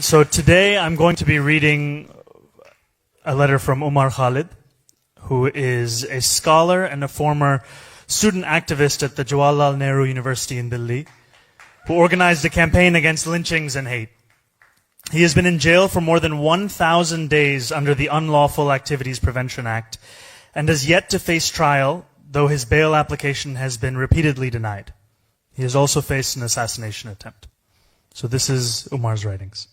So today I'm going to be reading a letter from Umar Khalid, who is a scholar and a former student activist at the Jawaharlal Nehru University in Delhi, who organized a campaign against lynchings and hate. He has been in jail for more than 1,000 days under the Unlawful Activities Prevention Act and has yet to face trial, though his bail application has been repeatedly denied. He has also faced an assassination attempt. So this is Umar's writings.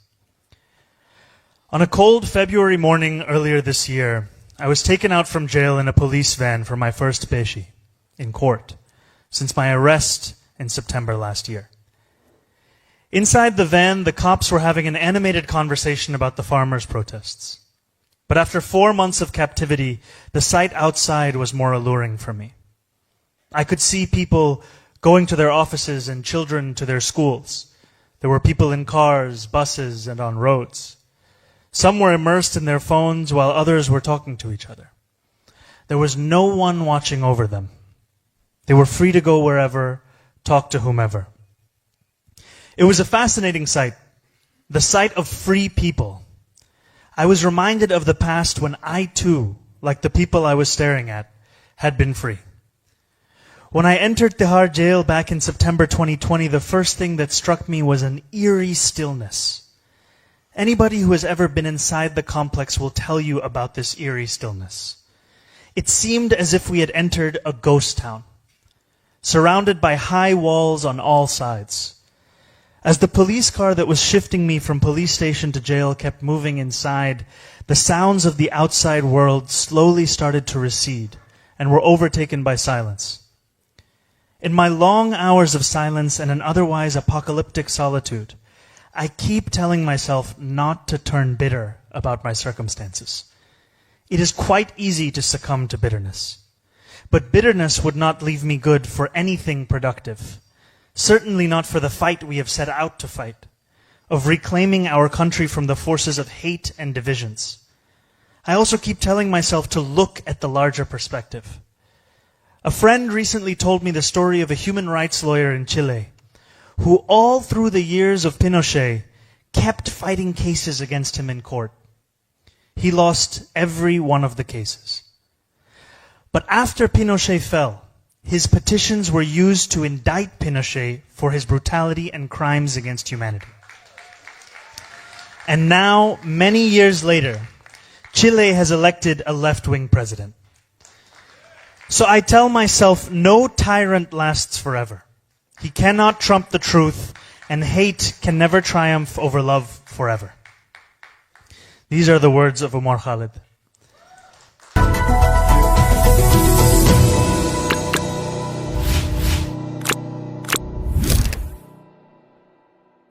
On a cold February morning earlier this year, I was taken out from jail in a police van for my first peshi in court since my arrest in September last year. Inside the van, the cops were having an animated conversation about the farmers' protests. But after 4 months of captivity, the sight outside was more alluring for me. I could see people going to their offices and children to their schools. There were people in cars, buses, and on roads. Some were immersed in their phones while others were talking to each other. There was no one watching over them. They were free to go wherever, talk to whomever. It was a fascinating sight, the sight of free people. I was reminded of the past when I too, like the people I was staring at, had been free. When I entered Tihar jail back in September 2020, the first thing that struck me was an eerie stillness. Anybody who has ever been inside the complex will tell you about this eerie stillness. It seemed as if we had entered a ghost town, surrounded by high walls on all sides. As the police car that was shifting me from police station to jail kept moving inside, the sounds of the outside world slowly started to recede and were overtaken by silence. In my long hours of silence and an otherwise apocalyptic solitude, I keep telling myself not to turn bitter about my circumstances. It is quite easy to succumb to bitterness. But bitterness would not leave me good for anything productive. Certainly not for the fight we have set out to fight, of reclaiming our country from the forces of hate and divisions. I also keep telling myself to look at the larger perspective. A friend recently told me the story of a human rights lawyer in Chile, who all through the years of Pinochet kept fighting cases against him in court. He lost every one of the cases. But after Pinochet fell, his petitions were used to indict Pinochet for his brutality and crimes against humanity. And now, many years later, Chile has elected a left-wing president. So I tell myself, no tyrant lasts forever. He cannot trump the truth, and hate can never triumph over love forever. These are the words of Umar Khalid.